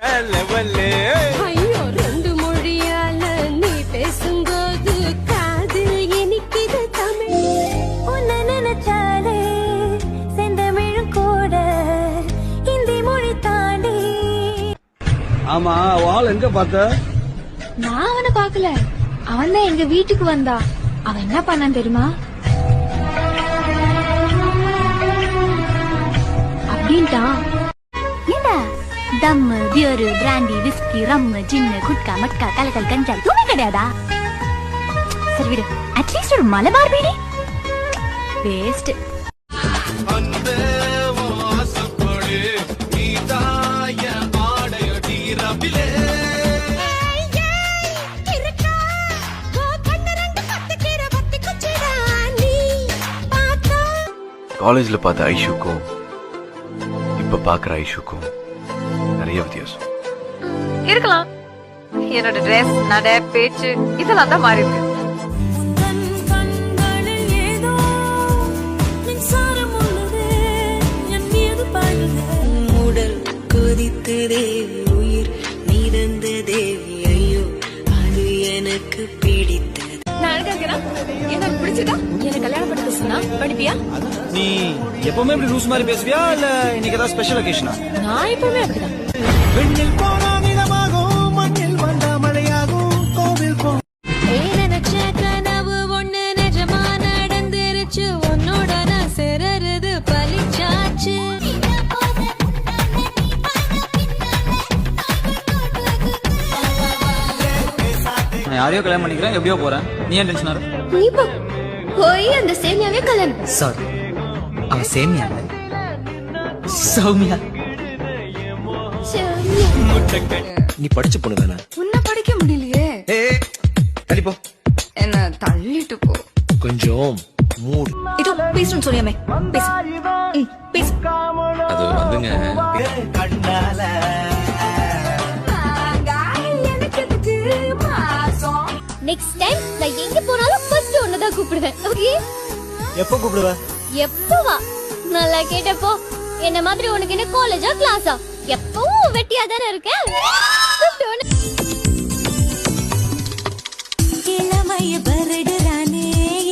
ஐயோ ரெண்டு மொழியால நீ பேசும்போது காதில் இனிக்குது தமிழ். உன்னை நினைச்சாலே செந்தமிழும் கூட இந்தி மொழி தாண்டி. ஆமா வாள் எங்க பார்த்த? நான் அவனை பாக்கல, அவன் தான் எங்க வீட்டுக்கு வந்தா. அவன் என்ன பண்ணான் தெரியுமா? அப்படின்ட்டான். ஏண்டா தம்மு பியரு பிராண்டி விஸ்கி ரம்மு ஜின்னு குட்கா மட்கா கலக்கல் கஞ்சா எதுவுமே கிடையாதா? சரி விடு, அட்லீஸ்ட் ஒரு மலபார் பீடி வேஸ்ட். காலேஜ்ல பார்த்த ஐஷுக்கும் இப்ப பாக்குற ஐஷுக்கும் நிறைய வித்தியாசம் இருக்கலாம். என்னோட ட்ரெஸ், நடை, பேச்சு இதெல்லாம் தான் மாறி இருக்கு. உடல் கொதித்ததே, உயிர் நீரந்ததே, ஐயோ அது எனக்கு பிடித்தது. நான் அழகாகிறேன், எனக்கு பிடிச்சிட்டா என்ன கல்யாணம் பண்ணி சொன்னா படிப்பியா? நீ எப்பவுமே இப்படி லூஸ் மாதிரி பேசுவியா இல்ல இன்னைக்கு ஏதாவது ஸ்பெஷல் ஒகேஷனா? நான் எப்பவுமே அப்படிதான். வெண்ணில் போனா மிதமாகும், மண்ணில் வந்தா மழையாகும், கோவில் போ. நினைச்ச கனவு ஒண்ணு நிஜமா நடந்துருச்சு, உன்னோட நான் சிறருது பலிச்சாச்சு. நான் யாரையோ கல்யாணம் பண்ணிக்கிறேன், எப்படியோ போறேன். நீ ஏன் டென்ஷனா இரு? நீ போ போய் அந்த சேமியாவே கல்யாணம். சாரி, அவ சேமியா சௌமியா. நீ படிச்ச பொண்ணு தானே? உன்னை படிக்க முடியலையே. தள்ளி போ. என்ன தள்ளிட்டு போ. கொஞ்சம் மூடு. இதோ பேசணும்னு சொன்னியாமே, பேசு. பேசு. அது வந்துங்க நெக்ஸ்ட் டைம் நான் எங்க போனாலும் ஃபர்ஸ்ட் ஒன்னதான் கூப்பிடுவேன். ஓகே? எப்போ கூப்பிடுவ? எப்போ வா? நல்லா கேட்டப்போ. என்ன மாதிரி உனக்கு என்ன காலேஜா கிளாஸா? எப்பவும் வெட்டியா தானே இருக்க. இளமைய பரடுறானே,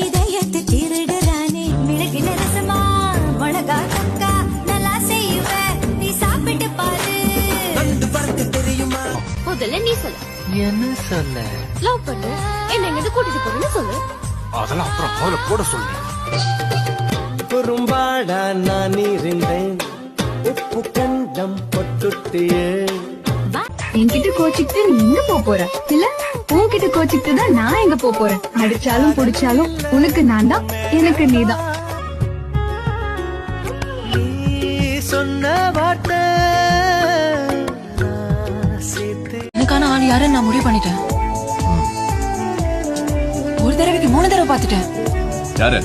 இதயத்தை திருடுறானே, மிளகு நரசமா மிளகா தக்கா நல்லா செய்வேன், நீ சாப்பிட்டு பாரு. முதல்ல நீ சொல்லு. என்ன சொன்ன? லவ் பண்ணு, என்ன எங்க கூட்டிட்டு போறேன்னு சொல்லு. அதெல்லாம் அப்புறம் முதல்ல போட சொல்லு. குறும்பாடா நான் இருந்தேன், உப்பு கண்டம் பொட்டுட்டியே. என்கிட்ட கோச்சிக்கிட்டு நீ எங்க போற இல்ல? உன்கிட்ட கோச்சிக்கிட்டு தான் நான் எங்க போறேன். அடிச்சாலும் புடிச்சாலும் உனக்கு நான் தான், எனக்கு நீதான். சொன்ன வார்த்தை எனக்கான ஆள் யாருன்னு நான் முடிவு பண்ணிட்டேன். ஒரு தடவைக்கு 3 தடவை பார்த்துட்டேன். யாரு?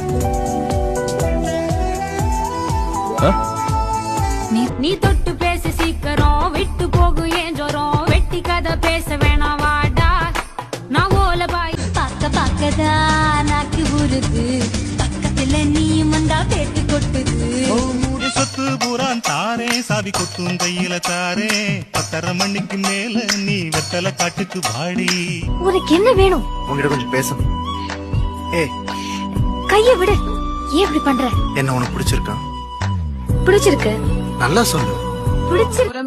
நீ தொட்டு பேச சீக்கிரம் விட்டு போகு ஏன் ஜோரம், வெட்டி கதை பேச வேணாம் வாடா நான் ஓல பாய். பக்க பக்கதா நாக்கு ஊறுது, பக்கத்துல நீ வந்தா பேட்டு கொட்டுது. மூடு சொத்து பூரான் தாரே, சாவி கொத்தும் கையில தாரே, 10:30 மணிக்கு மேல நீ வெத்தல காட்டுக்கு வாடி. உனக்கு என்ன வேணும்? உங்ககிட்ட கொஞ்சம் பேசணும். கைய விடு. ஏன் இப்படி பண்ற? என்ன உனக்கு பிடிச்சிருக்கா? பிடிச்சிருக்கு. நல்லா சொல்லு. பிடிச்சிருக்கு.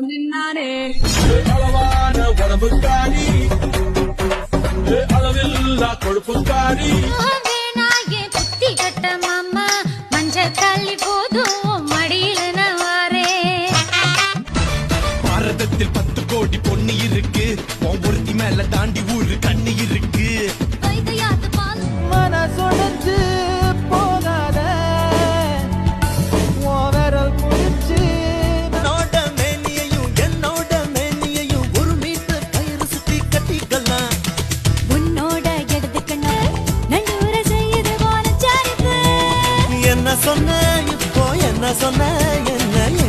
புத்தி கட்ட மாமா மஞ்ச தள்ளி போதும் மடியில நான் வாரேன். பாரதத்தில் 10 கோடி பொண்ணு இருக்கு, ஒருத்தி மேல தாண்டி ஊரு கண்ணு இருக்கு. வைகையாத்து பால் மனசொடைஞ்சு போகாத, உன் விரல் முடிச்சு என்னோட மேனியையும் ஒரு மீட்டர் கயிறு சுத்தி கட்டிக்கலாம். உன்னோட இடது கண்ணு நண்டூர செய்யுது போல சாரிப்பு. என்ன சொன்ன இப்போ, என்ன சொன்ன என்ன நீ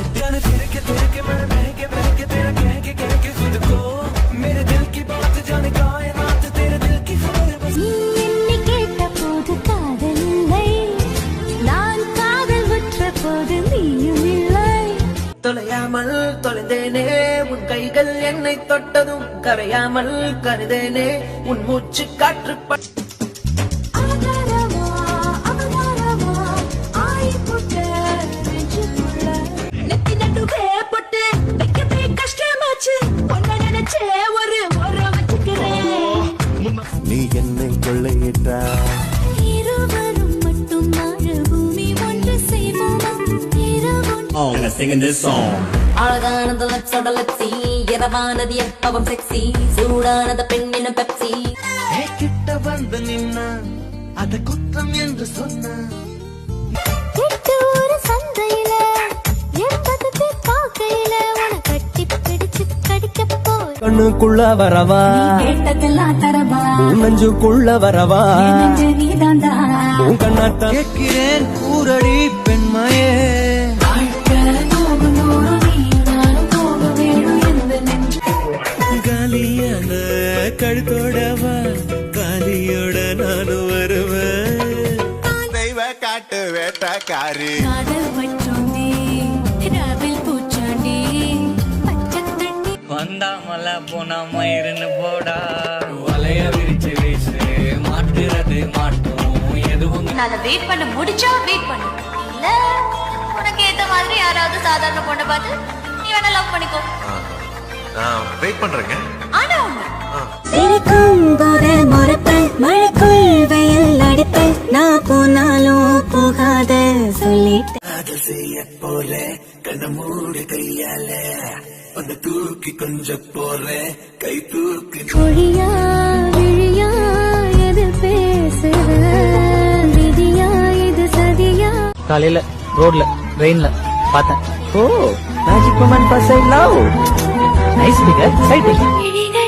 என்னை கேட்ட போது என்னை தொட்டதும் கரையாமல் கருதேனே உன் மூச்சு காற்று நீ என்னை கொள்ளையிட்டா அழகானது லட்சோட லட்சி இரவானது எப்பவும் செக்ஸி சூடானது பெண்ணினும் பெப்சி கிட்ட வந்து நின்னா அத குற்றம் என்று சொன்னா சந்தையில எம்பதத்தை பார்க்கையில உன கட்டி பிடிச்சு கடிக்க போய் கண்ணுக்குள்ள வரவா கேட்டதெல்லாம் தரவா உன் நெஞ்சுக்குள்ள வரவா நீ தாண்டா உன் கண்ணாட்ட கேட்கிறேன் கூரடி பெண்மையே காலியான கழுத்தோடவா காலியோட நானும் வருவேன் தெய்வ காட்டு வேட்டக்காரி காதல் வச்சோண்டி ராவில் பூச்சாண்டி பச்சை தண்ணி வந்தாமல போனா மயிருன்னு போடா வலைய விரிச்சு வீசு மாட்டுறது மாட்டோம் எதுவும் நான் அதை வெயிட் பண்ண முடிச்சா வெயிட் பண்ணு இல்ல உனக்கு ஏத்த மாதிரி யாராவது சாதாரண பொண்ணை பார்த்து நீ வேணா லவ் பண்ணிக்கோ நான் வெயிட் பண்றேங்க ஆனா ஒண்ணு சிரிக்கும் போது மொறப்பேன் மழைக்குள் வெயில் அடிப்பேன் நான் போனாலும் போகாத சொல்லிட்டு அது செய்ய போல கண்ண மூடி கையால உன்னை தூக்கி கொஞ்சம் போறேன் கை தூக்கி மொழியா விழியா எது பேசுற விதியா இது சதியா காலையில ரோட்ல ட்ரெயின்ல பார்த்தேன் oh magic moment boss I love nice figure sight விழிகள்